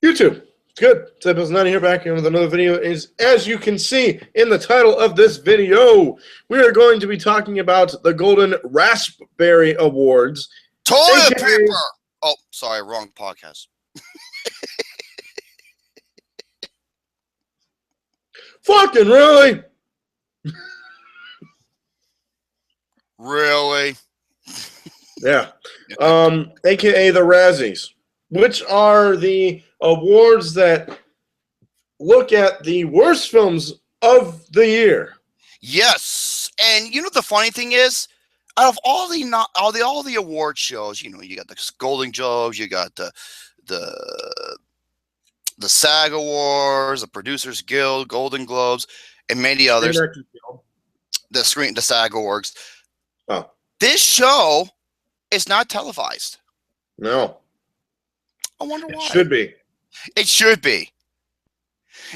YouTube. It's good. Episode 9 here back with another video. As you can see in the title of this video, we are going to be talking about the Golden Raspberry Awards. Toilet paper! Oh, sorry, wrong podcast. Fucking really? Really? Yeah. AKA the Razzies, which are the awards that look at the worst films of the year. Yes, and you know the funny thing is, out of all the award shows, you know, you got the Golden Globes, you got the SAG Awards, the Producers Guild, Golden Globes, and many others. The SAG Awards. Oh, this show is not televised. No. I wonder why. It should be. It should be.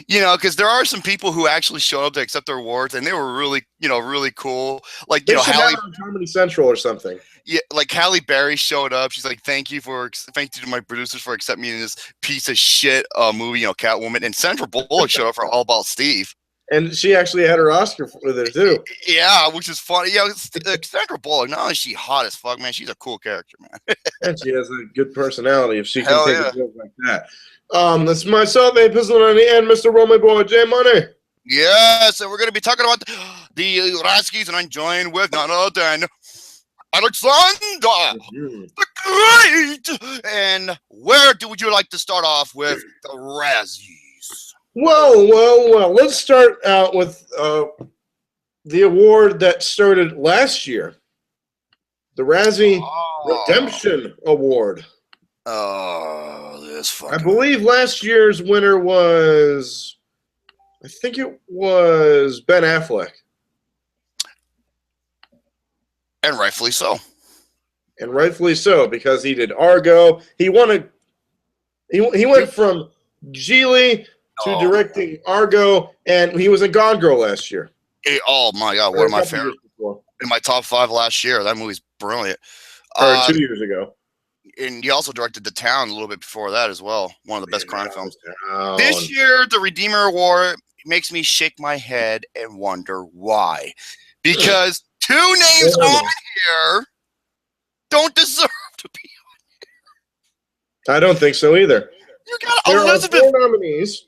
You know, because there are some people who actually showed up to accept their awards, and they were really, really cool. Like, they should have it on Comedy Central or something. Yeah, like Halle Berry showed up. She's like, "Thank you to my producers for accepting me in this piece of shit movie, Catwoman." And Sandra Bullock showed up for All About Steve. And she actually had her Oscar with it too. Yeah, which is funny. Yeah, Sandra Bullock. Not only is she hot as fuck, man, she's a cool character, man. And she has a good personality if she can take a joke like that. That's myself, a Pistol 90, and Mr. Roll My Boy, J Money. Yes, and we're going to be talking about the Razzies, and I'm joined with none other than Alexander the Great. And where would you like to start off with the Razzies? Well. Let's start out with the award that started last year, the Razzie Redemption Award. Oh, this fucking... I believe last year's winner was, I think it was Ben Affleck. And rightfully so. And rightfully so, because he did Argo. He went from Geely to directing Argo, and he was in Gone Girl last year. Oh my God, one of my favorite. In my top 5 last year. That movie's brilliant. Or 2 years ago. And he also directed The Town a little bit before that as well. One of the best crime films. This year, the Redeemer Award makes me shake my head and wonder why. Because 2 names on here don't deserve to be on here. I don't think so either. You got there Elizabeth. Are 4 nominees.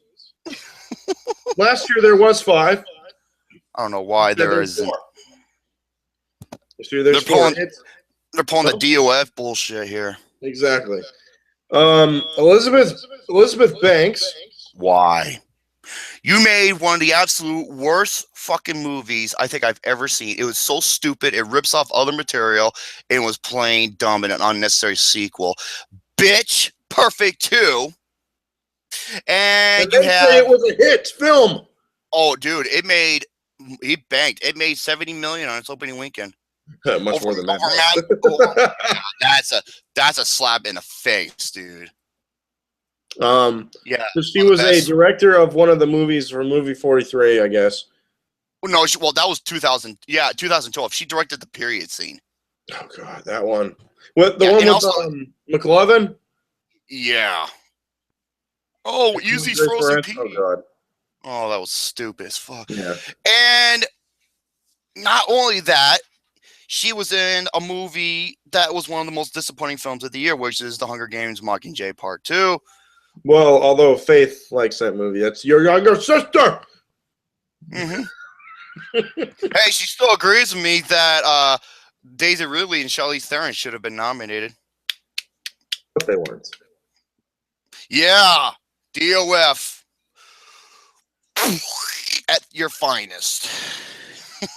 Last year there was 5. I don't know why there isn't. 4. This year there's 4. They're pulling the DOF bullshit here. Exactly. Elizabeth Banks. Why? You made one of the absolute worst fucking movies I think I've ever seen. It was so stupid. It rips off other material. It was plain dumb and an unnecessary sequel. Bitch, Perfect 2. And you say it was a hit film. Oh, dude, it made 70 million on its opening weekend. Much more than that. That's a slap in the face, dude. Yeah. So she was a director of one of the movies from movie 43, I guess. Well, no, that was 2000. Yeah, 2012. She directed the period scene. Oh God, that one. What the one with McLovin? Yeah. Oh, Easy's Frozen Pea. Oh God. Oh, that was stupid as fuck. Yeah. And not only that, she was in a movie that was one of the most disappointing films of the year, which is The Hunger Games Mockingjay Part 2. Well, although Faith likes that movie. That's your younger sister. Mm-hmm. Hey, she still agrees with me that Daisy Ridley and Charlize Theron should have been nominated. But they weren't. Yeah. DOF. At your finest.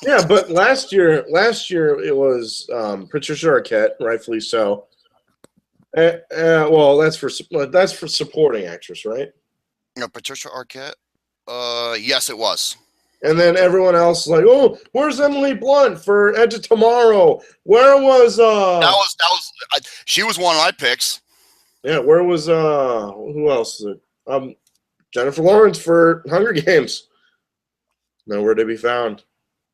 Yeah, but last year it was Patricia Arquette, rightfully so. Well, that's for supporting actress, right? No, Patricia Arquette. Yes, it was. And then everyone else like, oh, where's Emily Blunt for Edge of Tomorrow? Where was That was she was one of my picks. Yeah, where was who else? Jennifer Lawrence for Hunger Games. Nowhere to be found.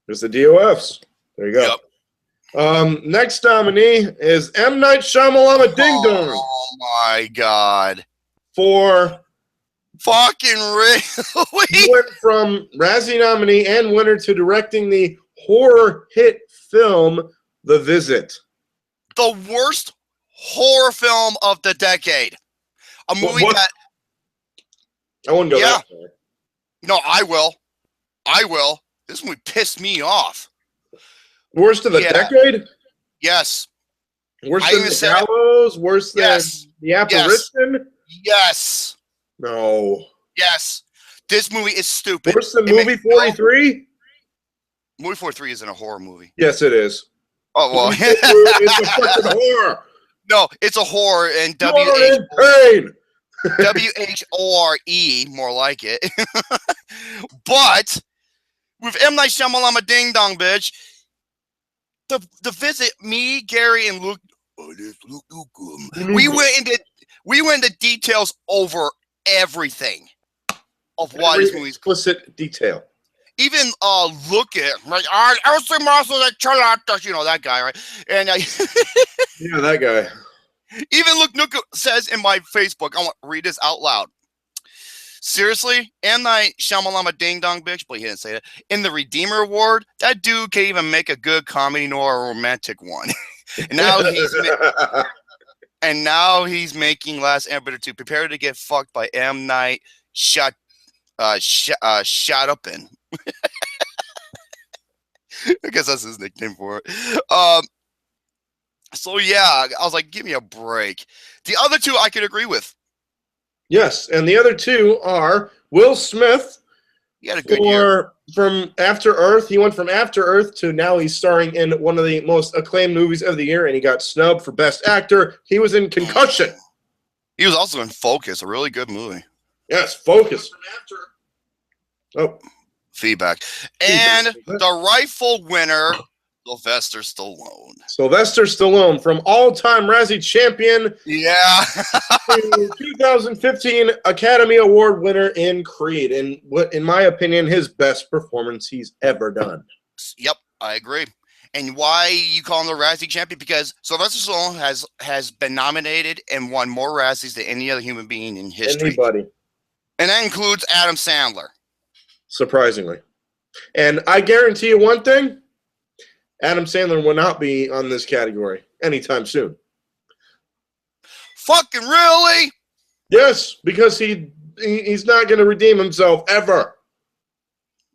There's the DOFs. There you go. Yep. Next nominee is M. Night Shyamalan Ding Dong Oh my god. for. Fucking really? He went from Razzie nominee and winner to directing the horror hit film The Visit. The worst horror film of the decade. A movie that. I wouldn't go that far. No, I will. I will. This movie pissed me off. Worst of the decade? Yes. Worse than The Gallows? Worse than The Apparition? Yes. No. Yes. This movie is stupid. Worse than Movie 43? Movie 43 isn't a horror movie. Yes, it is. Oh, well. It's a fucking horror. No, it's a horror and W-H-O-R-E, more like it. But with M. Night Shyamalan Ding Dong, bitch, the visit, me, Gary, and Luke, we went into details over everything of why this movie's explicit detail. Even look at like you know that guy, right? And yeah, that guy. Even Luke Nuka says in my Facebook, I want to read this out loud. Seriously, M. Night Shyamalan Ding Dong, bitch, but he didn't say that. In the Redeemer Award, that dude can't even make a good comedy nor a romantic one. And now he's making Last Airbender 2. Prepare to get fucked by M. Night shut up in. I guess that's his nickname for it. So yeah, I was like, give me a break. The other two I could agree with. Yes, and the other two are Will Smith. He had a good year. From After Earth. He went from After Earth to now he's starring in one of the most acclaimed movies of the year, and he got snubbed for Best Actor. He was in Concussion. He was also in Focus, a really good movie. Yes, Focus. Oh. Feedback. And the rightful winner, Sylvester Stallone. Sylvester Stallone, from all-time Razzie champion. Yeah. 2015 Academy Award winner in Creed. And what, in my opinion, his best performance he's ever done. Yep, I agree. And why you call him the Razzie champion? Because Sylvester Stallone has been nominated and won more Razzies than any other human being in history. Anybody. And that includes Adam Sandler. Surprisingly. And I guarantee you one thing, Adam Sandler will not be on this category anytime soon. Fucking really? Yes, because he's not going to redeem himself ever.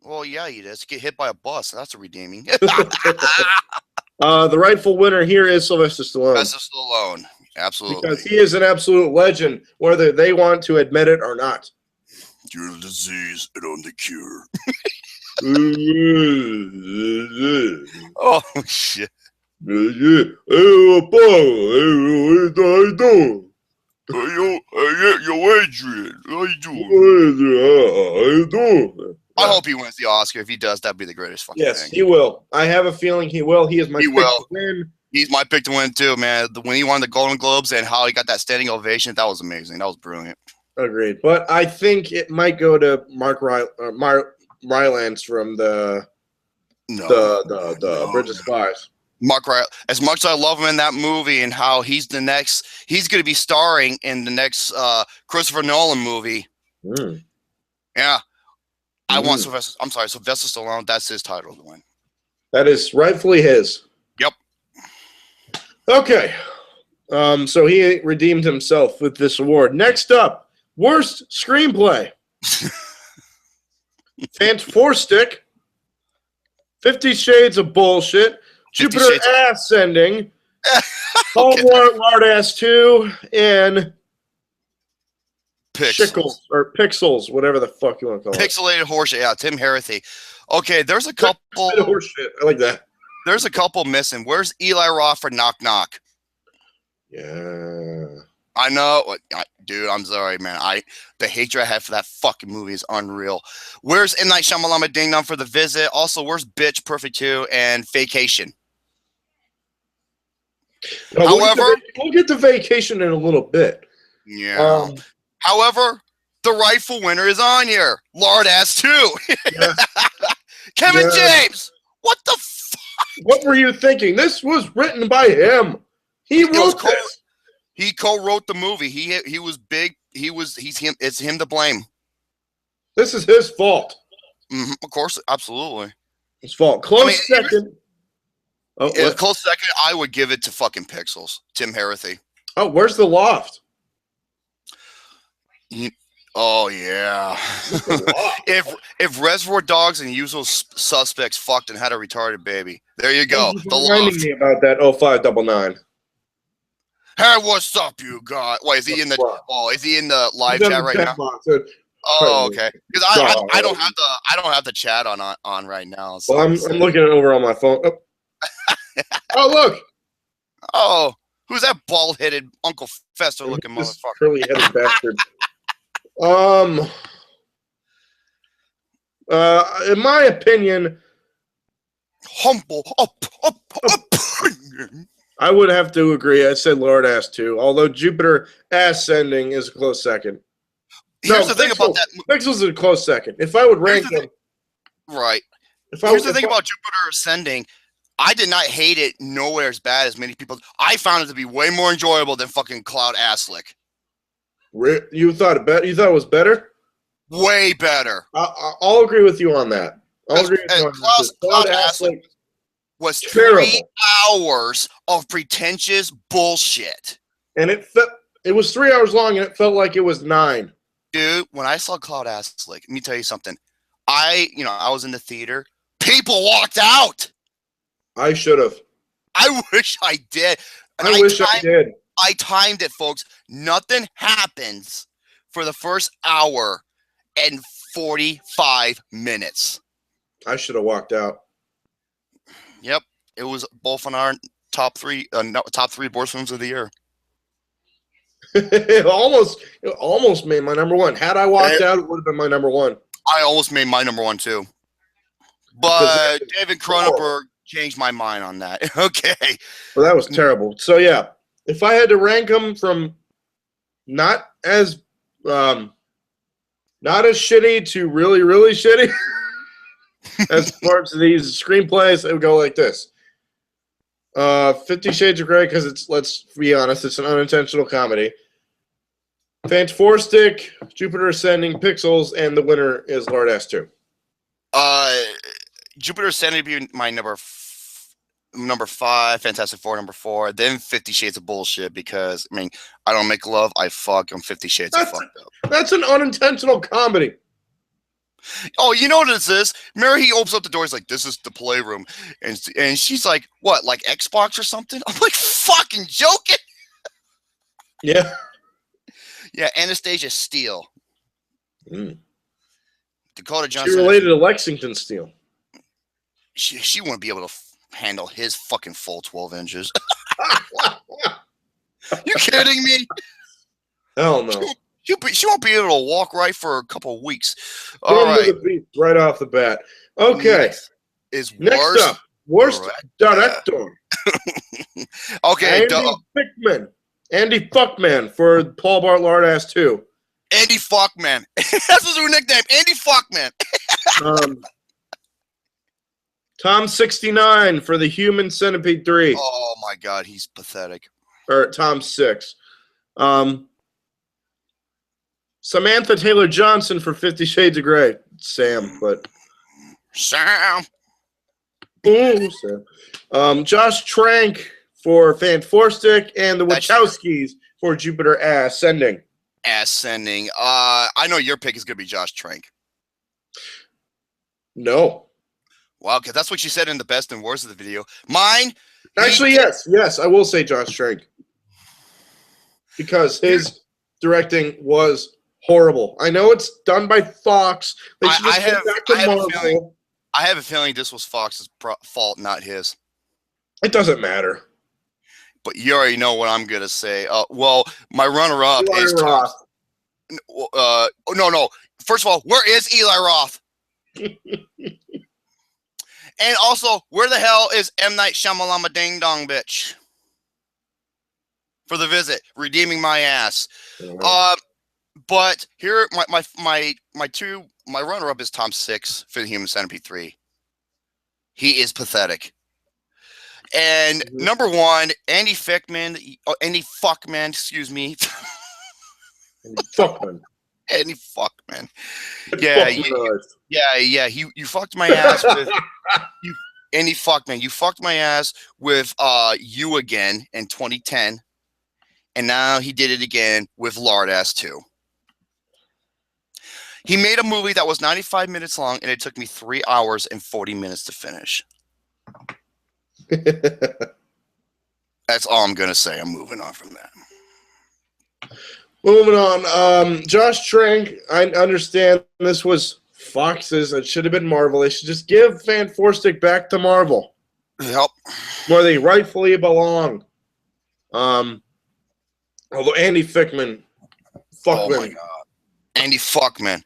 Well, yeah, he does. Get hit by a bus. That's a redeeming. The rightful winner here is Sylvester Stallone. Sylvester Stallone. Absolutely. Because he is an absolute legend, whether they want to admit it or not. You're the disease and I'm the cure. Oh, shit. Hey, what are you doing? Yo, Adrian. How you doing? How you doing? I hope he wins the Oscar. If he does, that'd be the greatest fucking thing. Yes, he will. I have a feeling he will. He is my pick to win. He's my pick to win, too, man. When he won the Golden Globes and how he got that standing ovation, that was amazing. That was brilliant. Agreed. But I think it might go to Mark Rylance from the Bridge of Spies. Mark Rylance. As much as I love him in that movie and how he's going to be starring in the next Christopher Nolan movie. Mm. Yeah. I want Sylvester Stallone. That's his title to win. That is rightfully his. Yep. Okay. So he redeemed himself with this award. Next up, worst screenplay. Fantastic. 50 Shades of Bullshit. Jupiter Ascending. Hard Ass 2 and Pixels, whatever the fuck you want to call it. Pixelated horseshit. Yeah, Tim Herathi. Okay, there's a couple. Horseshit. I like that. There's a couple missing. Where's Eli Roth for Knock Knock? Yeah. I know. Dude, I'm sorry, man. The hatred I have for that fucking movie is unreal. Where's M. Night Shyamalan Ding Dong for The Visit? Also, where's Bitch Perfect 2 and Vacation? No, we'll get to Vacation in a little bit. Yeah. However, the rightful winner is on here. Lord Ass 2. Yeah. Kevin James. What the fuck? What were you thinking? This was written by him. He wrote this. He co-wrote the movie. He was big. He's him. It's him to blame. This is his fault. Of course, absolutely. His fault. Close second. Close second. I would give it to fucking Pixels. Tim Herathi. Oh, where's the loft? Oh yeah. if Reservoir Dogs and Usual Suspects fucked and had a retarded baby, there you go. The reminding me about that 0599. Hey, what's up, you guys? Wait, is he in the? Oh, is he in the live chat right now? Oh, okay. Because I don't have the chat on right now. So well, I'm looking it over on my phone. Oh, oh look. Oh, who's that bald-headed Uncle Fester-looking motherfucker? Curly-headed bastard. In my opinion, humble opinion. I would have to agree. I said Lord Ass 2, although Jupiter Ascending is a close second. Here's the thing about that. Pixels is a close second. If I would rank them, right. Here's the thing about Jupiter Ascending. I did not hate it nowhere as bad as many people. I found it to be way more enjoyable than fucking Cloud Aslick. You thought it was better? Way better. I'll agree with you on that. I'll agree with you on that. Cloud Aslick was terrible. 3 hours of pretentious bullshit. And it was 3 hours long, and it felt like it was 9. Dude, when I saw Cloud Aslick, let me tell you something. I was in the theater. People walked out. I should have. I wish I did. And I wish I did. I timed it, folks. Nothing happens for the first hour and 45 minutes. I should have walked out. Yep. It was both on our top three board films of the year. It almost made my number one. Had I walked out, it would have been my number one. I almost made my number one too. But David Cronenberg changed my mind on that. Okay. Well, that was terrible. So yeah, if I had to rank them from not as shitty to really, really shitty as parts of these screenplays, it would go like this. 50 Shades of Grey, because let's be honest, it's an unintentional comedy. Fantastic, Jupiter Ascending, Pixels, and the winner is Lord Ass 2. Jupiter Ascending would be my number 5, Fantastic Four number 4, then 50 Shades of Bullshit, because I don't make love, I fuck. I'm 50 Shades of fucked up. That's an unintentional comedy. Oh, you know what this is? Mary, he opens up the door. He's like, "This is the playroom," and she's like, "What? Like Xbox or something?" I'm like, "Fucking joking." Yeah. Yeah, Anastasia Steele. Dakota Johnson. She related to Lexington Steele. She wouldn't be able to handle his fucking full 12 inches. You kidding me? Hell no. She won't be able to walk right for a couple of weeks. All right. Right off the bat. Okay. Next up, worst director. Okay. Andy Fuckman for Paul Blart Lord Ass 2. Andy Fuckman. That's his new nickname. Andy Fuckman. Tom 69 for The Human Centipede 3. Oh my God, he's pathetic. Or Tom 6. Samantha Taylor Johnson for 50 Shades of Grey. Sam, but Sam. Ooh, Sam. Josh Trank for Fantastic, and the Wachowskis for Jupiter Ascending. Ascending. I know your pick is gonna be Josh Trank. No. Wow, because that's what you said in the best and worst of the video. Mine. Actually, yes, I will say Josh Trank, because his directing was horrible. I know it's done by Fox. I have a feeling this was Fox's fault, not his. It doesn't matter. But you already know what I'm gonna say. Well, my runner-up is Roth. No. First of all, where is Eli Roth? And also, where the hell is M. Night Shyamalama Ding Dong bitch? For The Visit, redeeming my ass. But here, my runner-up is Tom 6 for The Human Centipede 3. He is pathetic. And number one, Andy Fuckman, excuse me. Fuckman. Andy Fuckman. Fuckman. Yeah. You fucked my ass with you. Andy Fuckman, you fucked my ass with You Again in 2010, and now he did it again with Lard Ass 2. He made a movie that was 95 minutes long, and it took me 3 hours and 40 minutes to finish. That's all I'm gonna say. I'm moving on from that. Moving on. Josh Trank, I understand this was Fox's. It should have been Marvel. They should just give Fan Four Stick back to Marvel. Yep. Where they rightfully belong. Although Andy Fuckman. Oh my god. Andy Fuckman.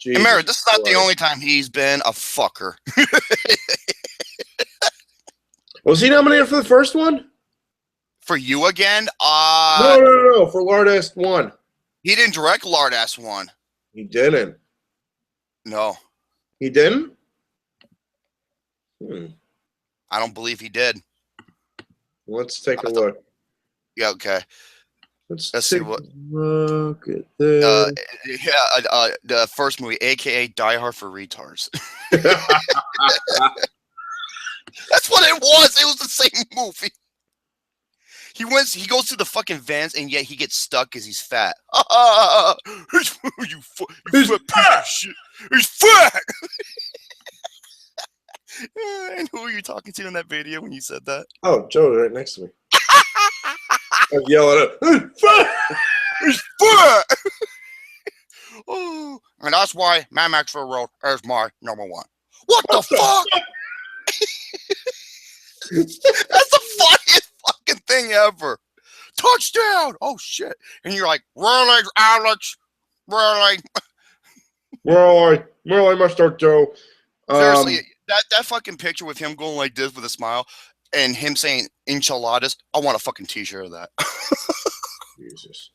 And Mary, this is not the only time he's been a fucker. Was he nominated for the first one? For You Again? No. For Lard Ass 1. He didn't direct Lard Ass 1. He didn't. No. He didn't? I don't believe he did. Let's take a look. Yeah, okay. Let's see what. Look at this. The first movie, aka Die Hard for Retards. That's what it was. It was the same movie. He goes to the fucking vans, and yet he gets stuck because he's fat. He's fat piece of shit. He's fat. And who are you talking to in that video when you said that? Oh, Joe, right next to me. I was yelling at him. He's fat. Oh, and that's why Mad Max Fury Road is my number one. What the fuck? That's the funniest fucking thing ever. Touchdown! Oh shit! And you're like, really, Alex? Really? Really, Mr. Joe. Seriously, that fucking picture with him going like this with a smile and him saying enchiladas. I want a fucking t-shirt of that. Jesus.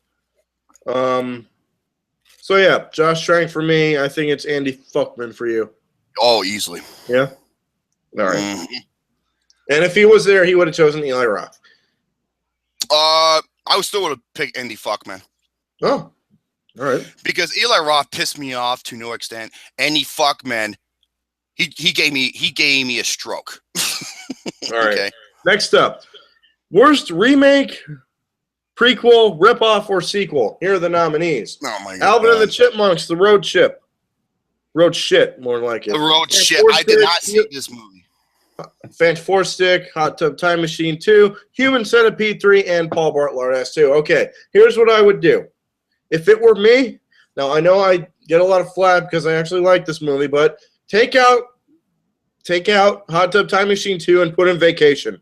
So yeah, Josh Trank for me. I think it's Andy Fuckman for you. Oh, easily. Yeah. All right. Mm-hmm. And if he was there, he would have chosen Eli Roth. I still would have picked Andy Fuckman. Oh, all right. Because Eli Roth pissed me off to no extent. Andy Fuckman, he gave me a stroke. All right. Okay. Next up, worst remake, prequel, ripoff, or sequel. Here are the nominees. Oh my god. Alvin and the Chipmunks, The Road Ship. Road Shit, more like it. The Road Shit. I did not see this movie. Fan Four Stick, Hot Tub Time Machine 2, Human Centipede 3, and Paul Blart Lard Ass 2. Okay, here's what I would do. If it were me, now I know I get a lot of flack because I actually like this movie, but take out Hot Tub Time Machine 2 and put in Vacation.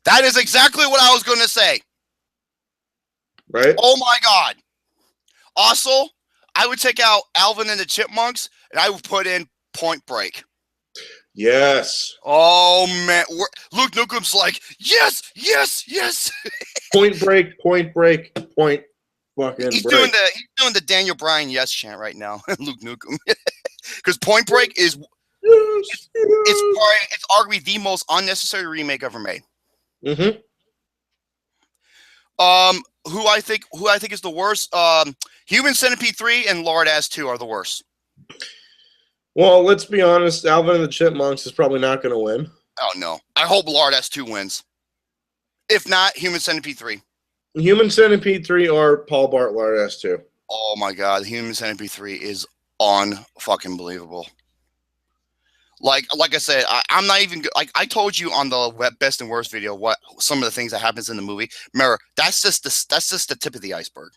That is exactly what I was going to say. Right? Oh my god. Also, I would take out Alvin and the Chipmunks and I would put in Point Break. Yes. Oh man, Luke Nukem's like, yes. Point Break. Fucking He's break. doing the Daniel Bryan yes chant right now. Luke Nukem, because Point Break is it's arguably the most unnecessary remake ever made. Mm-hmm. Who I think is the worst? Human Centipede 3 and Lard Ass 2 are the worst. Well, let's be honest. Alvin and the Chipmunks is probably not going to win. Oh, no. I hope Lard Ass 2 wins. If not, Human Centipede 3. Human Centipede 3 or Paul Blart Lard Ass 2. Oh, my God. Human Centipede 3 is un-fucking believable. Like I said, I'm not even – like I told you on the best and worst video what some of the things that happens in the movie. Remember, that's just the tip of the iceberg.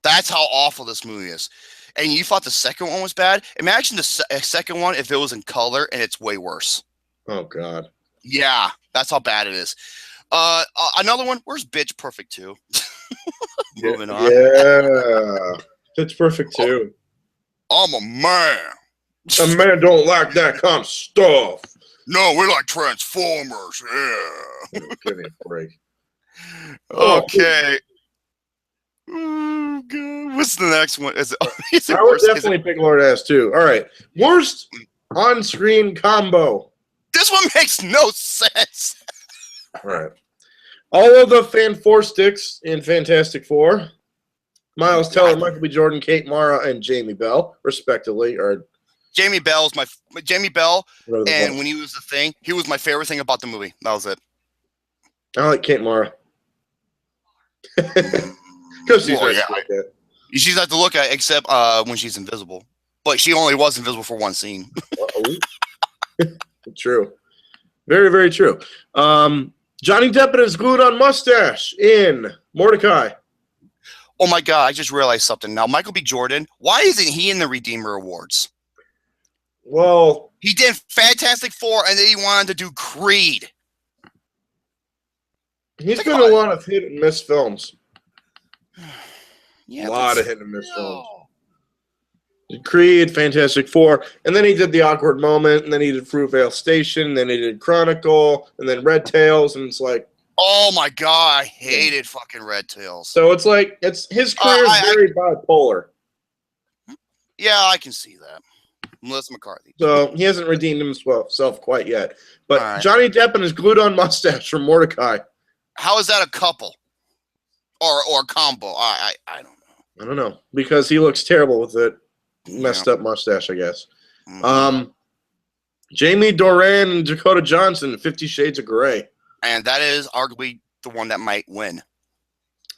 That's how awful this movie is. And you thought the second one was bad? Imagine the second one if it was in color and it's way worse. Oh, God. Yeah, that's how bad it is. Another one, where's Bitch Perfect 2? Moving on. Yeah. Pitch Perfect 2. I'm a man. A man don't like that kind of stuff. No, we like Transformers. Yeah. Give me a break. Okay. Oh, God. What's the next one? I would definitely pick Lard Ass 2. All right. Worst on-screen combo. This one makes no sense. All right. All of the Fan-4 in Fantastic Four, Miles Teller, Michael B. Jordan, Kate Mara, and Jamie Bell, respectively, are Jamie Bell, whatever the and fuck. when he was the thing, he was my favorite thing about the movie. That was it. I like Kate Mara. Because she's nice to look at. She's not to look at except when she's invisible. But she only was invisible for one scene. True. Very, very true. Johnny Depp and his glued-on mustache in Mordecai. Oh my God, I just realized something. Now, Michael B. Jordan, why isn't he in the Redeemer Awards? Well, he did Fantastic Four and then he wanted to do Creed. He's been in a lot of hit and miss films. Yeah, a lot of hit and miss films. Creed, Fantastic Four, and then he did The Awkward Moment, and then he did Fruitvale Station, and then he did Chronicle, and then Red Tails, and it's like, oh my God, I hated fucking Red Tails. So it's like his career is very bipolar. Yeah, I can see that. Melissa McCarthy. So he hasn't redeemed himself quite yet. But Johnny Depp and his glued-on mustache from Mordecai. How is that a couple? Or combo? I don't know. I don't know. Because he looks terrible with it. Messed up mustache, I guess. Mm-hmm. Jamie Dornan and Dakota Johnson, 50 Shades of Grey. And that is arguably the one that might win.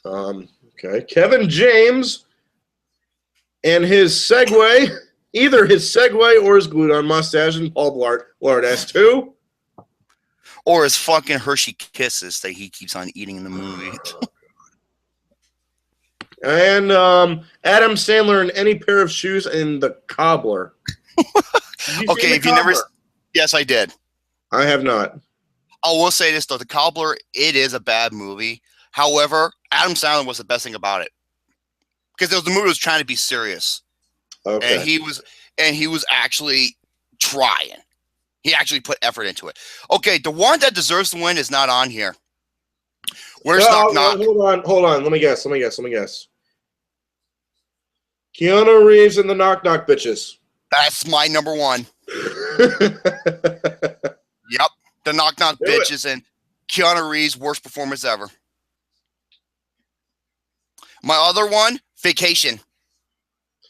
Okay. Kevin James and his Segway, either his Segway or his glued-on mustache, and Paul Blart S2. Or his fucking Hershey Kisses that he keeps on eating in the movie. And Adam Sandler in any pair of shoes in The Cobbler. Okay, if you never... Yes, I did. I have not. I will say this, though. The Cobbler, it is a bad movie. However, Adam Sandler was the best thing about it. Because the movie was trying to be serious. Okay. And he was actually trying. He actually put effort into it. Okay, the one that deserves to win is not on here. Where's Knock Knock? Hold on. Let me guess. Keanu Reeves and the Knock Knock Bitches. That's my number one. Yep. The Knock Knock Bitches and Keanu Reeves' worst performance ever. My other one, Vacation.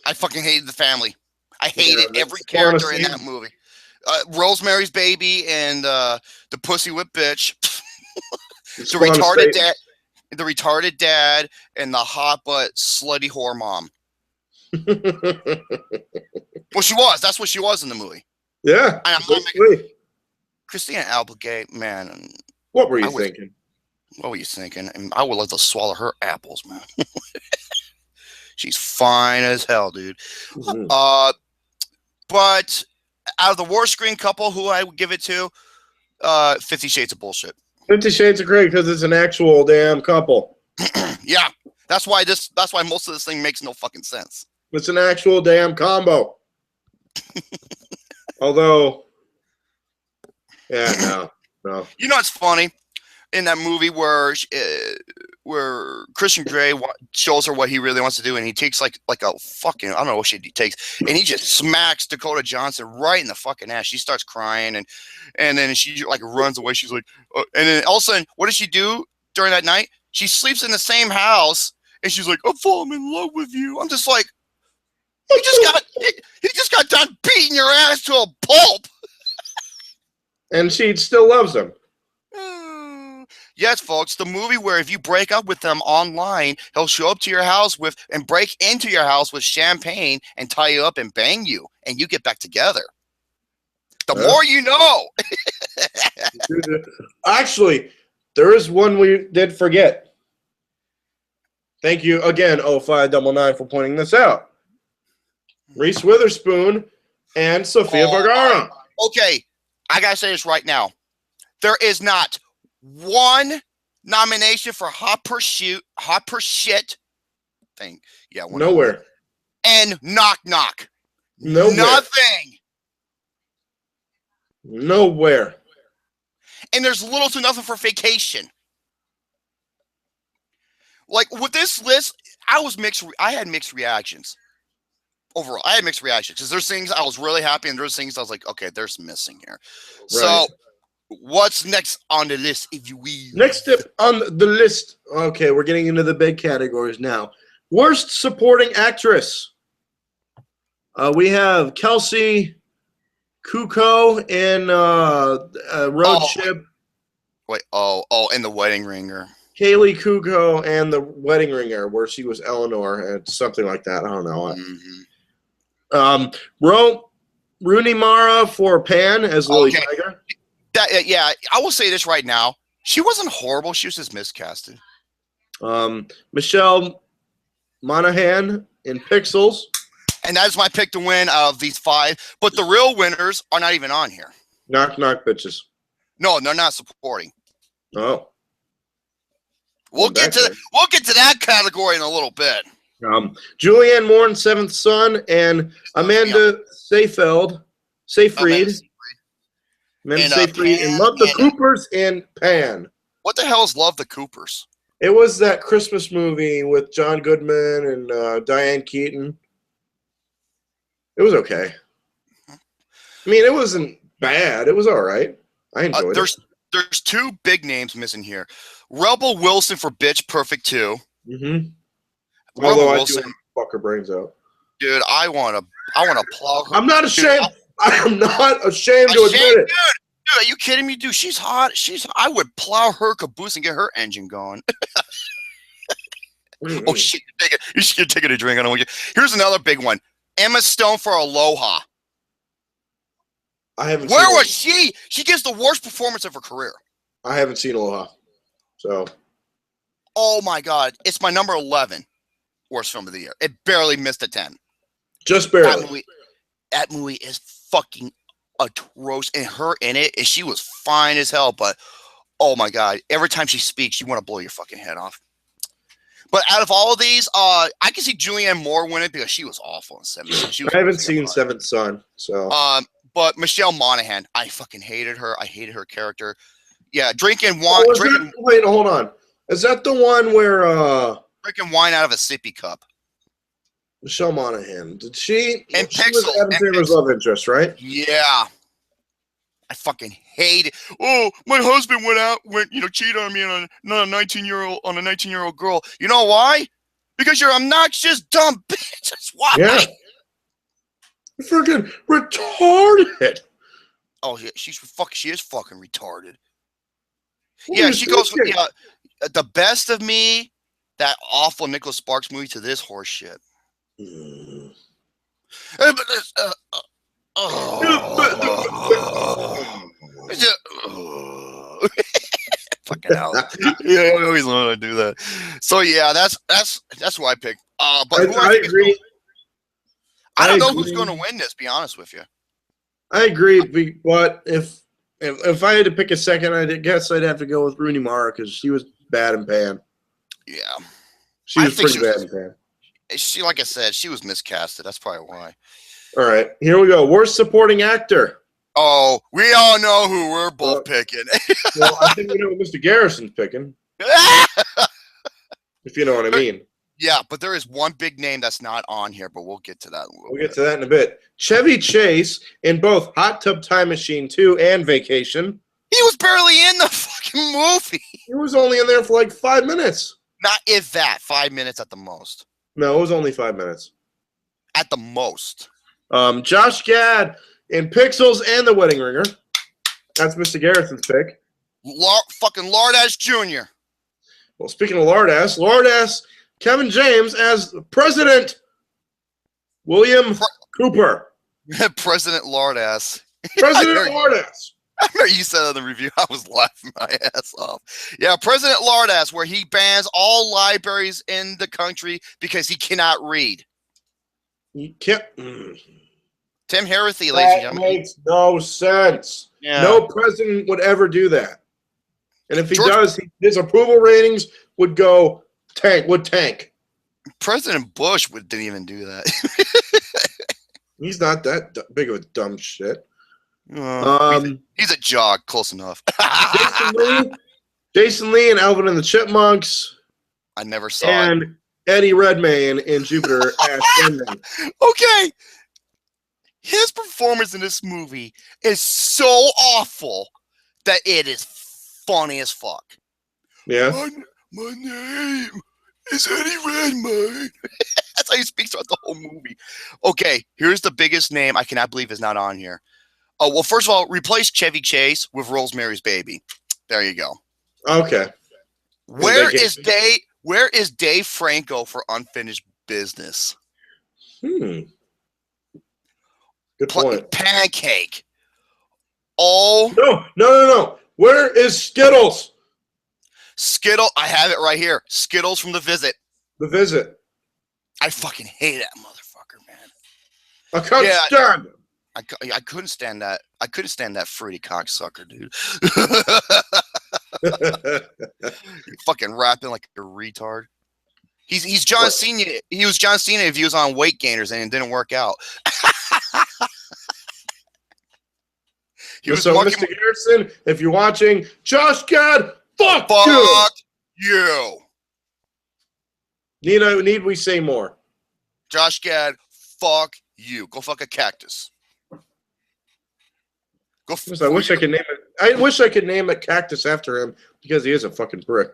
I fucking hated the family. I hated every character in that movie. Rosemary's Baby and the Pussy Whip Bitch. The retarded dad, and the hot butt slutty whore mom. Well, she was. That's what she was in the movie. Yeah. Christina Applegate, man. What were you thinking? What were you thinking? I would like to swallow her apples, man. She's fine as hell, dude. Mm-hmm. But out of the war screen couple, who I would give it to, 50 Shades of Bullshit. 50 Shades of Grey because it's an actual damn couple. Yeah, that's why most of this thing makes no fucking sense. It's an actual damn combo. Although, yeah, no. You know, it's funny in that movie where Christian Grey shows her what he really wants to do, and he takes like a fucking, I don't know what shit he takes, and he just smacks Dakota Johnson right in the fucking ass. She starts crying, and then she like runs away. She's like, and then all of a sudden, what does she do during that night? She sleeps in the same house, and she's like, I'm falling in love with you. I'm just like, he just got done beating your ass to a pulp. And she still loves him. Yes, folks, the movie where if you break up with them online, he'll show up to your house and break into your house with champagne and tie you up and bang you, and you get back together. The more you know. Actually, there is one we did forget. Thank you again, 0599, for pointing this out. Reese Witherspoon and Sofia Vergara. Okay, I gotta say this right now. There is not one nomination for hot pursuit thing. Yeah, nowhere. And Knock Knock. Nowhere. Nothing. Nowhere. And there's little to nothing for Vacation. Like with this list, I had mixed reactions. overall, I had mixed reactions because there's things I was really happy and there's things I was like, okay, there's missing here. Right. So, what's next on the list, if you will? Next up on the list. Okay, we're getting into the big categories now. Worst supporting actress. We have Kelsey Kuko in Road Ship. Wait, and The Wedding Ringer. Kaylee Kuko and The Wedding Ringer, where she was Eleanor, and something like that. I don't know. Rooney Mara for Pan as Lily Tiger. Yeah, I will say this right now. She wasn't horrible. She was just miscasted. Michelle Monaghan in Pixels. And that is my pick to win out of these 5. But the real winners are not even on here. Knock, knock, bitches. No, they're not supporting. Oh. We'll get to that category in a little bit. Julianne Moore in Seventh Son and Amanda Seyfried. Amanda Seyfried and Love the Coopers and Pan. What the hell is Love the Coopers? It was that Christmas movie with John Goodman and Diane Keaton. It was okay. I mean, it wasn't bad. It was all right. I enjoyed it. There's 2 big names missing here. Rebel Wilson for Bitch Perfect 2. Mm-hmm. Rebel Wilson, fuck her brains out. Dude, I wanna plow her. I'm not ashamed. I am not ashamed to admit it. Dude, are you kidding me, dude? She's hot. I would plow her caboose and get her engine going. Oh shit! You should take it a drink. I don't want you. Here's another big one. Emma Stone for Aloha. I haven't. Where was she? She gives the worst performance of her career. I haven't seen Aloha, so. Oh my god! It's my number 11 worst film of the year. It barely missed a 10. Just barely. That movie is fucking atrocious, and her in it, she was fine as hell. But oh my god! Every time she speaks, you want to blow your fucking head off. But out of all of these, I can see Julianne Moore win it because she was awful in Seventh Son. I haven't seen Seventh Son, so. But Michelle Monaghan, I fucking hated her. I hated her character. Yeah, drinking wine. Wait, hold on. Is that the one where drinking wine out of a sippy cup? Michelle Monaghan. Did she? And she was Adam Sandler's love interest, right? Yeah. I fucking hate it. Oh, my husband cheated on me on a 19-year-old girl. You know why? Because you're obnoxious, dumb bitch. That's why. Yeah. You're freaking retarded. Oh, yeah, she is fucking retarded. What yeah, she goes from The Best of Me, that awful Nicholas Sparks movie, to this horse shit. Fucking hell. Yeah, I always want to do that. So yeah, that's who I picked. But I agree. I don't know who's going to win this. Be honest with you. I agree, but if I had to pick a second, I guess I'd have to go with Rooney Mara because she was bad in Pan. Yeah, she was pretty bad in Pan. She, like I said, she was miscasted. That's probably why. All right, here we go. Worst supporting actor. Oh, we all know who we're both picking. Well, I think we know what Mr. Garrison's picking. If you know what I mean. Yeah, but there is one big name that's not on here, but we'll get to that in a little bit. We'll get to that in a bit. Chevy Chase in both Hot Tub Time Machine 2 and Vacation. He was barely in the fucking movie. He was only in there for like 5 minutes. Not if that. 5 minutes at the most. No, it was only 5 minutes. At the most. Josh Gad in Pixels and The Wedding Ringer. That's Mr. Garrison's pick. Fucking Lord Ass Jr. Well, speaking of Lord Ass, Kevin James as President William Cooper. President Lord Ass. President Lord Ass. I remember you said that in the review. I was laughing my ass off. Yeah, President Lord Ass, where he bans all libraries in the country because he cannot read. You can't. Tim Herathie, ladies and That gentlemen. makes no sense. Yeah. No president would ever do that. And if he does, his approval ratings would tank. President Bush didn't even do that. He's not that big of a dumb shit. He's a jog, close enough. Jason Lee and Alvin and the Chipmunks. I never saw it. Eddie Redmayne in Jupiter Ascending. Okay. His performance in this movie is so awful that it is funny as fuck. Yeah. My name is Eddie Redmayne. That's how he speaks throughout the whole movie. Okay, here's the biggest name I cannot believe is not on here. Oh, well, first of all, replace Chevy Chase with Rosemary's Baby. There you go. Okay. Where is Dave Franco for Unfinished Business? Good point. Pancake. Oh. No. Where is Skittles? Skittle. I have it right here. Skittles from The Visit. The Visit. I fucking hate that motherfucker, man. I can't stand him. I couldn't stand that. I couldn't stand that fruity cocksucker, dude. Fucking rapping like a retard. He's John Cena. He was John Cena if he was on Weight Gainers and it didn't work out. So, Mr. Garrison, if you're watching, Josh Gad, fuck you. Need we say more? Josh Gad, fuck you. Go fuck a cactus. I wish I could name it. I wish I could name a cactus after him because he is a fucking prick.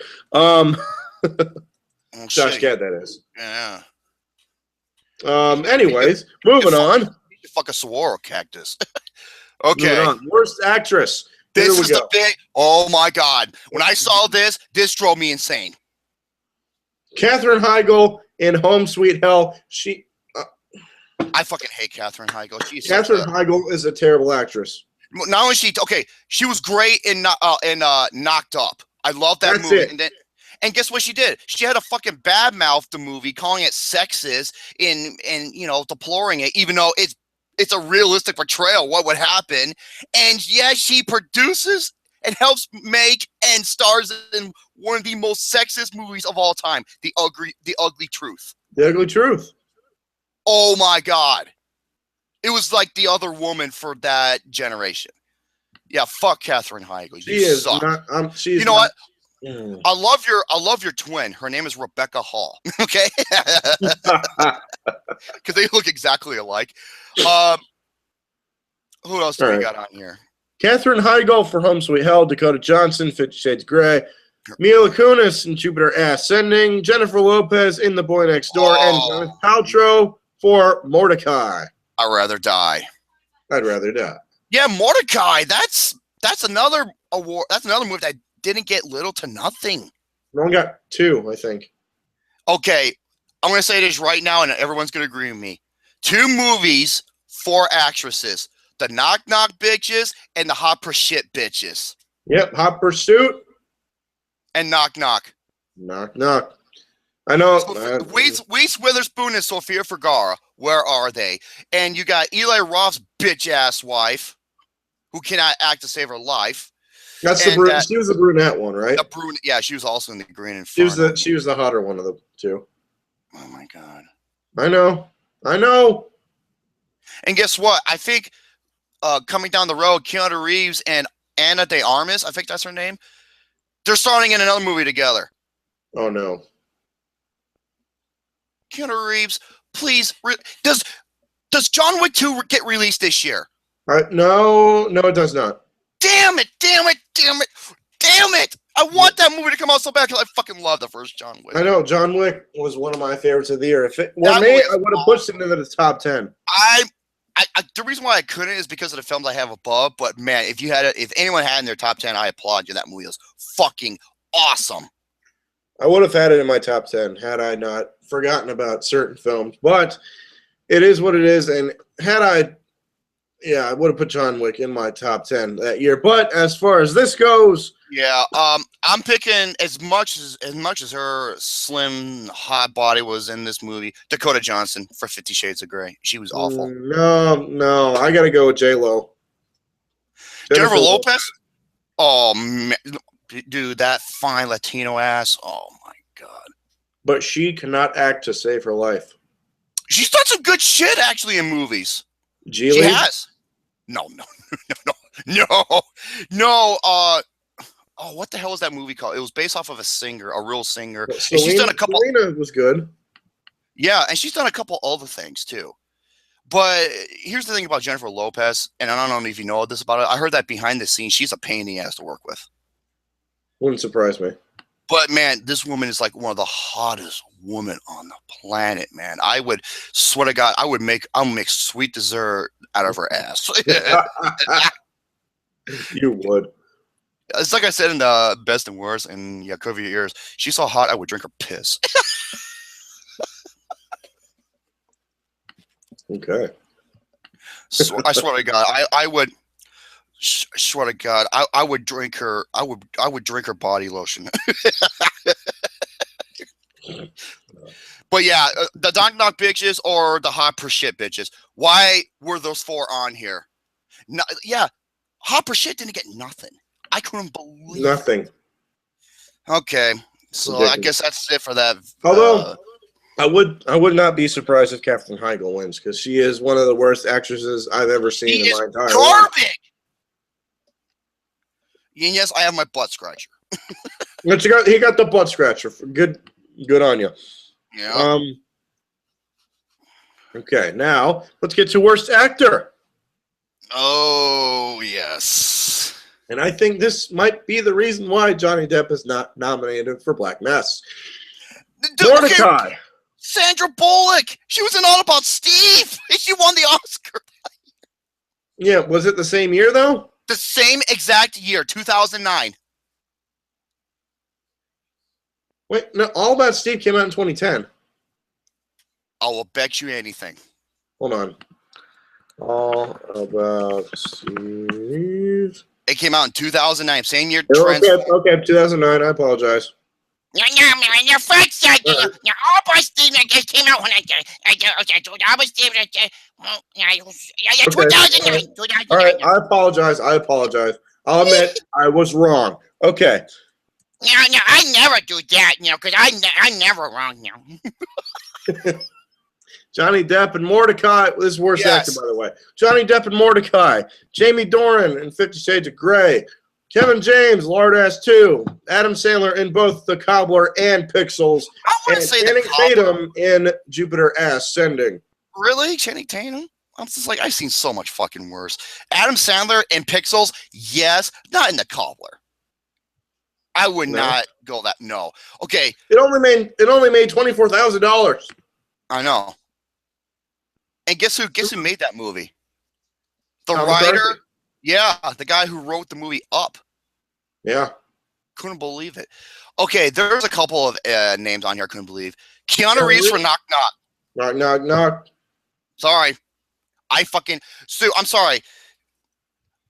Josh Gad, that is. Yeah. Anyways, moving on. You fuck a saguaro cactus. Okay. Moving on. Worst actress. This is the big. Oh my god! When I saw this drove me insane. Katherine Heigl in Home Sweet Hell. I fucking hate Katherine Heigl. Katherine Heigl is a terrible actress. Not only she was great in Knocked Up. I love that movie. And guess what she did? She had a fucking bad mouth the movie, calling it sexist and deploring it, even though it's a realistic portrayal of what would happen. And yeah, she produces and helps make and stars in one of the most sexist movies of all time, The Ugly Truth. The Ugly Truth. Oh my god. It was like The Other Woman for that generation. Yeah, fuck Katherine Heigl. You suck. You know what? I love your twin. Her name is Rebecca Hall. Okay, because they look exactly alike. Who else do we got on here? Katherine Heigl for Home Sweet Hell. Dakota Johnson, 50 Shades Grey. Mila Kunis in Jupiter Ascending. Jennifer Lopez in The Boy Next Door, and Gwyneth Paltrow for Mordecai. I'd rather die. Yeah, Mordecai. That's another award. That's another movie that didn't get little to nothing. We only got 2, I think. Okay, I'm going to say this right now, and everyone's going to agree with me. 2 movies, 4 actresses. The Knock Knock Bitches and the Hot Pursuit Bitches. Yep, Hot Pursuit. And Knock Knock. Knock Knock. I know. Reese Witherspoon and Sofia Vergara. Where are they? And you got Eli Roth's bitch-ass wife, who cannot act to save her life. That's the brunette. She was the brunette one, right? Yeah, she was also in the Green and She was the hotter one of the 2. Oh my god. I know. And guess what? I think coming down the road, Keanu Reeves and Ana de Armas, I think that's her name, they're starting in another movie together. Oh no. Keanu Reeves, please. Does John Wick 2 get released this year? No, it does not. Damn it! I want that movie to come out so bad because I fucking love the first John Wick. I know. John Wick was one of my favorites of the year. If it were me, I would have pushed it into the top 10. The reason why I couldn't is because of the films I have above. But man, if anyone had in their top 10, I applaud you. That movie was fucking awesome. I would have had it in my top 10 had I not forgotten about certain films. But it is what it is. And I would have put John Wick in my top 10 that year. But as far as this goes, yeah, I'm picking as much as her slim hot body was in this movie. Dakota Johnson for 50 Shades of Grey. She was awful. No, I gotta go with J-Lo. Jennifer Lopez. Oh man, dude, that fine Latino ass. Oh my god. But she cannot act to save her life. She's done some good shit actually in movies. She has. No. Oh, what the hell is that movie called? It was based off of a real singer. And she's done a couple. Selena was good. Yeah, and she's done a couple other things too. But here's the thing about Jennifer Lopez, and I don't know if you know this about it. I heard that behind the scenes, she's a pain in the ass to work with. Wouldn't surprise me. But man, this woman is like one of the hottest women on the planet, man. I would swear to God, I'll make sweet dessert out of her ass. You would. It's like I said in the Best and Worst, and yeah, cover your ears. She's so hot, I would drink her piss. Okay. I swear to God, I would. Swear to God, I would drink her. I would drink her body lotion. But yeah, the Knock Knock bitches or the hot per shit bitches. Why were those four on here? No, yeah, hot per shit didn't get nothing. I couldn't believe nothing. It. Okay, so ridiculous. I guess that's it for that. Although I would not be surprised if Katherine Heigl wins because she is one of the worst actresses I've ever seen in my entire garbage. life. And yes, I have my butt scratcher. But he got the butt scratcher. Good on you. Yeah. Okay, now let's get to worst actor. Oh yes. And I think this might be the reason why Johnny Depp is not nominated for Black Mass. Mordecai. Okay. Sandra Bullock. She was in All About Steve. She won the Oscar. Yeah, was it the same year though? The same exact year, 2009. Wait, no, All About Steve came out in 2010. I will bet you anything. Hold on. All About Steve. It came out in 2009, same year. Okay, 2009. I apologize. Your first said All About Steve came out when All About Steve. 2009. All right, I apologize. I'll admit I was wrong. Okay. No, I never do that, because I'm never wrong, Johnny Depp and Mordecai. This is worst actor, by the way. Johnny Depp and Mordecai. Jamie Dornan in 50 Shades of Grey. Kevin James, Lord Ass 2. Adam Sandler in both The Cobbler and Pixels. I want to say Channing Tatum in Jupiter Ascending. Really? Channing Tatum? I'm just like, I've seen so much fucking worse. Adam Sandler in Pixels? Yes. Not in The Cobbler. I would not go that. No. Okay. It only made $24,000. I know. And guess who made that movie? The writer. Yeah, the guy who wrote the movie Up. Yeah. Couldn't believe it. Okay, there's a couple of names on here I couldn't believe. Keanu Reeves for Knock Knock. Knock, knock, knock. Sorry. I'm sorry.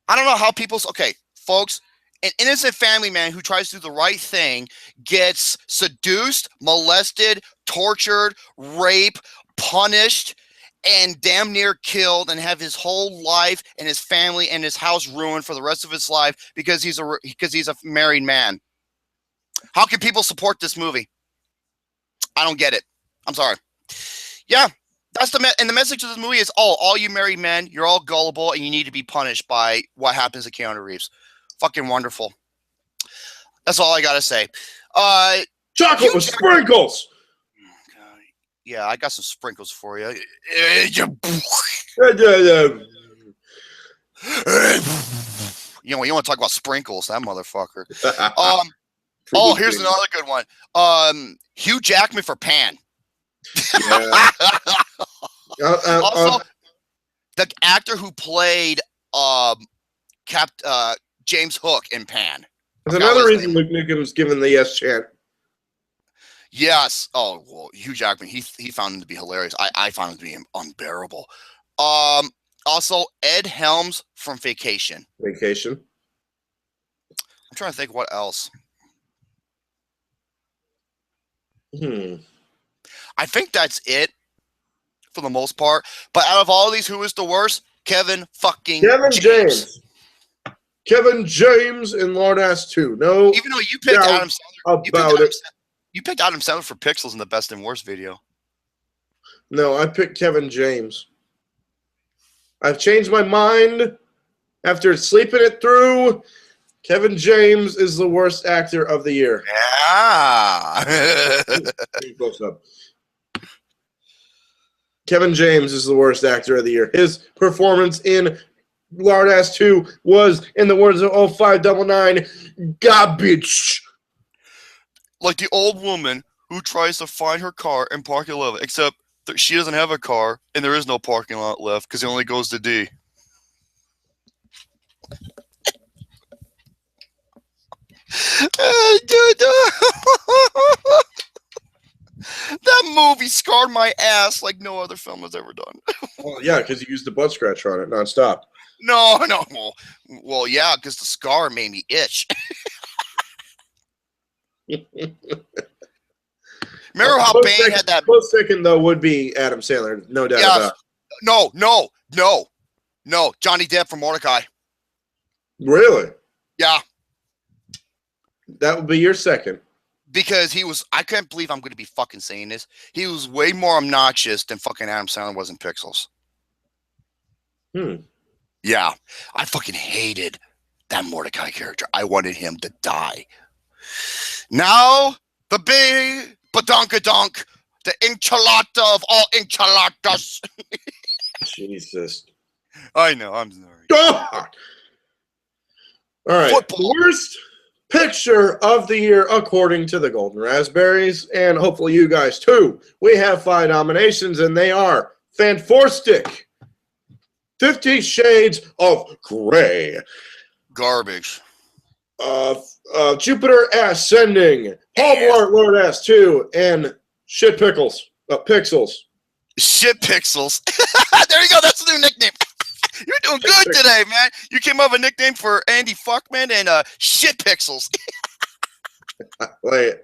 I don't know how okay, folks, an innocent family man who tries to do the right thing gets seduced, molested, tortured, raped, punished, and damn near killed and have his whole life and his family and his house ruined for the rest of his life because he's a married man. How can people support this movie? I don't get it. I'm sorry. Yeah, that's and the message of this movie is, all you married men, you're all gullible and you need to be punished by what happens to Keanu Reeves. Fucking wonderful. That's all I gotta say. Chocolate with sprinkles. Yeah, I got some sprinkles for you. You want to talk about sprinkles, that motherfucker. Here's another good one. Hugh Jackman for Pan. Yeah. Also, the actor who played James Hook in Pan. There's another reason Luke Nukem was given the yes chant. Yes. Oh, well, Hugh Jackman, he found him to be hilarious. I found him to be unbearable. Also, Ed Helms from Vacation. I'm trying to think what else. I think that's it for the most part. But out of all these, who is the worst? Kevin James. Kevin James in Lord Ass 2. No. Even though you picked Adam Sandler. You picked Adam Sandler for Pixels in the Best and Worst video. No, I picked Kevin James. I've changed my mind after sleeping it through. Kevin James is the worst actor of the year. Yeah. Close up. Kevin James is the worst actor of the year. His performance in Lard Ass 2 was, in the words of 0599, garbage. Like the old woman who tries to find her car in parking lot, except that she doesn't have a car and there is no parking lot left because it only goes to D. Dude, that movie scarred my ass like no other film has ever done. Well, yeah, because you used the butt scratcher on it nonstop. No. Well, yeah, because the scar made me itch. Remember how Bane had that? Close second, though, would be Adam Sandler. No doubt about it. No. Johnny Depp from Mordecai. Really? Yeah. That would be your second. Because he was, I can't believe I'm going to be fucking saying this. He was way more obnoxious than fucking Adam Sandler was in Pixels. Yeah. I fucking hated that Mordecai character. I wanted him to die. Now, the big badonkadonk, the enchilada of all enchiladas. Jesus. I know, I'm sorry. God! All right. Football. Worst picture of the year according to the Golden Raspberries, and hopefully you guys too. We have 5 nominations, and they are Fanforstic, 50 Shades of Grey, Garbage. Jupiter Ascending, Paul Blart Lord Ass 2, and Shit Pickles. Pixels. Shit Pixels. There you go. That's the new nickname. You're doing good today, man. You came up with a nickname for Andy Fuckman and Shit Pixels. Wait.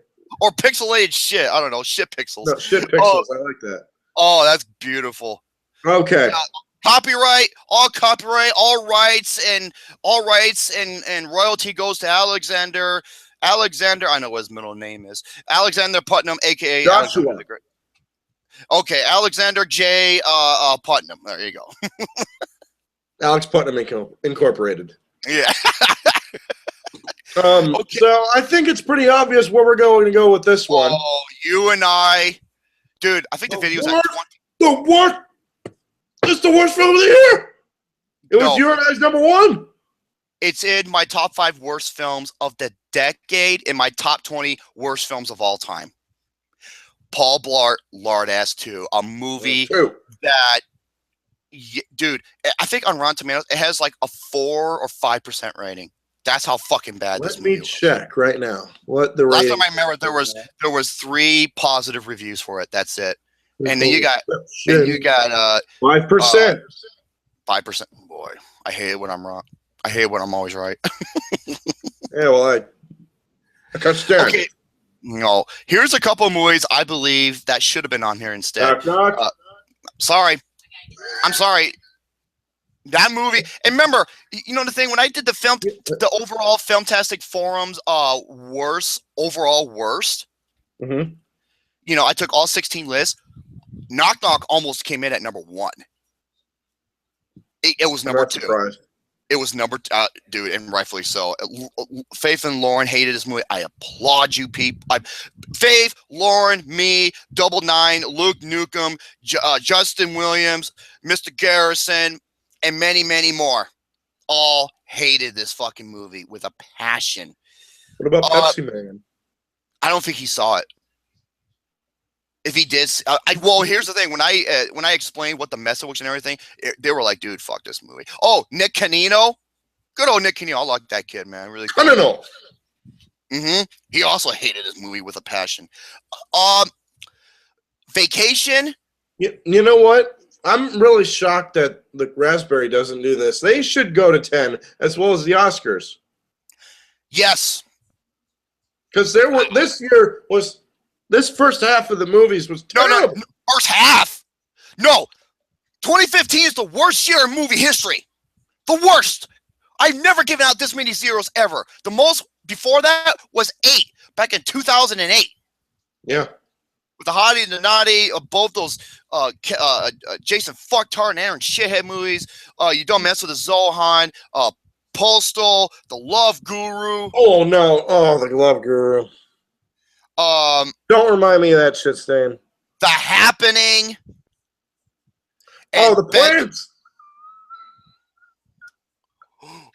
Or pixelated shit. I don't know. Shit Pixels. No, Shit Pixels. I like that. Oh, that's beautiful. Okay. Copyright, all rights and royalty goes to Alexander. I know what his middle name is. Alexander Putnam, aka Joshua. Alexander the Great. Okay, Alexander J. Putnam. There you go. Alex Putnam Incorporated. Yeah. Okay. So I think it's pretty obvious where we're going to go with this one. Oh, you and I, dude. I think the video's at 20. The worst. It's the worst film of the year. It was you and I's number 1. It's in my top 5 worst films of the decade, in my top 20 worst films of all time. Paul Blart, Lard Ass 2, a movie that, dude, I think on Rotten Tomatoes it has like a 4 or 5% rating. That's how fucking bad this movie was. Let me check right now. What the last rating? time I remember there was 3 positive reviews for it. That's it. And then you got 5%. 5%. Boy, I hate it when I'm wrong. I hate when I'm always right. Yeah, well, I can't stand. Okay. No, here's a couple of movies I believe that should have been on here instead. Sorry. I'm sorry. That movie, and remember, you know the thing, when I did the overall Filmtastic Forums overall worst, mm-hmm. You know, I took all 16 lists. Knock Knock almost came in at number 1. It was number 2. Surprised. It was number dude, and rightfully so. Faith and Lauren hated this movie. I applaud you, people. Faith, Lauren, me, Double Nine, Luke Nukem, Justin Williams, Mr. Garrison, and many, many more. All hated this fucking movie with a passion. What about Pepsi Man? I don't think he saw it. If he did, well, here's the thing. When I explained what the message was and everything, they were like, "Dude, fuck this movie." Oh, Nick Canino, good old Nick Canino. I like that kid, man. Really. Cool. No. Mm-hmm. He also hated this movie with a passion. Vacation. You know what? I'm really shocked that the Raspberry doesn't do this. They should go to 10 as well as the Oscars. Yes. Because this first half of the movies was terrible. No, first half. No, 2015 is the worst year in movie history. The worst. I've never given out this many zeros ever. The most before that was 8 back in 2008. Yeah. With the Hottie and the Naughty, both those Jason Fucktard and Aaron Shithead movies. You Don't Mess with the Zohan. Postal, The Love Guru. Oh no! Oh, The Love Guru. Don't remind me of that shit, Stan. The Happening. Oh, the Ben- plants.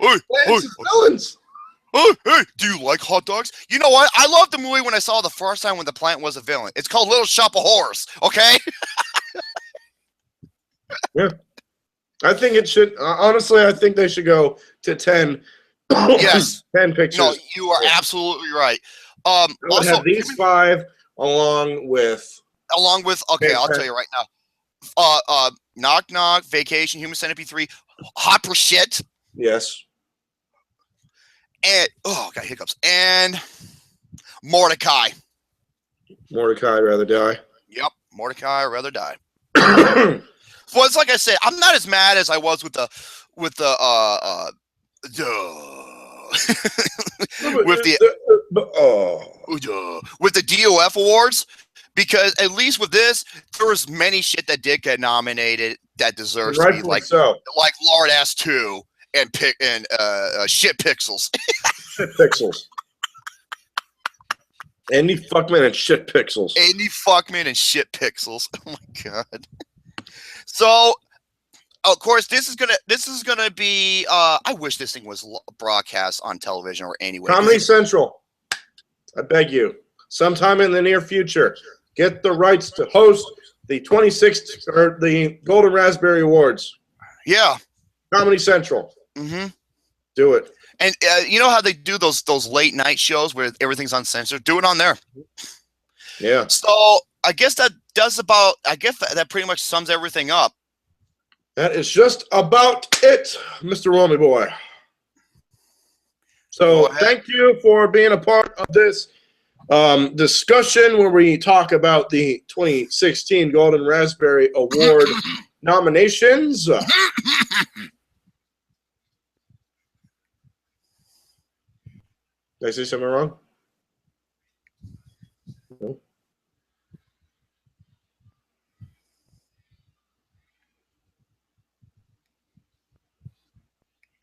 Hey, Plants is villains. hey, do you like hot dogs? You know what? I loved the movie when I saw it the first time when the plant was a villain. It's called Little Shop of Horrors, okay? Yeah. I think it should, honestly, I think they should go to 10. Yes. 10 pictures. No, you are absolutely right. I would Also, have these 5 along with. okay, I'll tell you right now. Knock Knock, Vacation, Human Centipede 3, Hot for Shit, Yes. and got hiccups, and Mordecai. Mordecai rather die. Yep, Mordecai I'd rather die. Well, it's like I said, I'm not as mad as I was with the with the DOF awards, because at least with this, there was many shit that did get nominated that deserves to be like Lord Ass 2 and Shit Pixels. Shit Pixels. Andy Fuckman and Shit Pixels. Andy Fuckman and Shit Pixels. Oh my god. So, of course, this is gonna be. I wish this thing was broadcast on television or anywhere. Comedy Central. I beg you, sometime in the near future, get the rights to host the 26th or the Golden Raspberry Awards. Yeah. Comedy Central. Mm-hmm. Do it. And you know how they do those late night shows where everything's uncensored? Do it on there. Yeah. So I guess that that pretty much sums everything up. That is just about it, Mr. Romy Boy. So thank you for being a part of this discussion where we talk about the 2016 Golden Raspberry Award nominations. Did I say something wrong? No.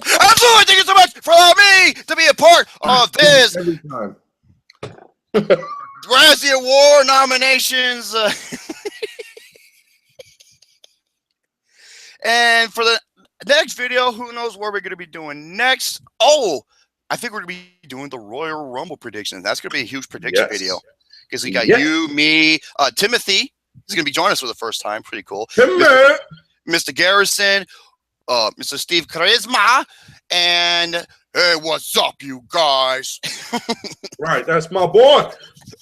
Absolutely, thank you so much for allowing me to be a part of this Every time. Razzie Award nominations. And for the next video, who knows what we're going to be doing next? Oh, I think we're going to be doing the Royal Rumble prediction. That's going to be a huge prediction video because we got you, me, Timothy. He's going to be joining us for the first time. Pretty cool. Mr. Garrison, Mr. Steve Charisma, and hey, what's up, you guys? Right, that's my boy.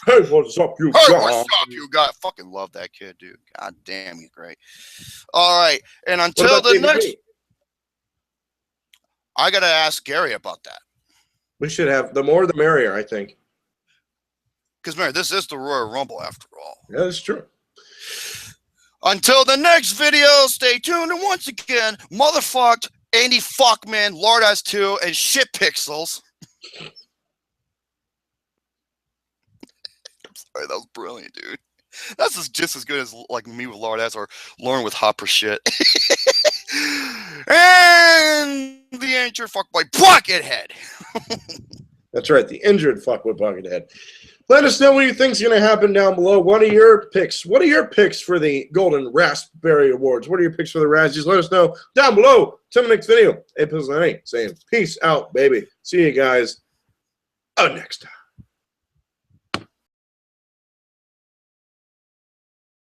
Hey, what's up, you guys? Hey, what's up, you guys? Fucking love that kid, dude. God damn, he's great. All right, and until the next, I gotta ask Gary about that. We should have the more the merrier, I think. Because, man, this is the Royal Rumble after all. Yeah, that's true. Until the next video, stay tuned. And once again, motherfucked Andy Fuckman, Lord Ass 2, and Shit Pixels. I'm sorry, that was brilliant, dude. That's just as good as like me with Lord Ass or Lauren with Hopper Shit. And the injured fuckboy Buckethead. That's right, the injured fuckboy Buckethead. Let us know what you think's going to happen down below. What are your picks? What are your picks for the Golden Raspberry Awards? What are your picks for the Razzies? Let us know down below. Till the next video. Hey, saying peace out, baby. See you guys next time.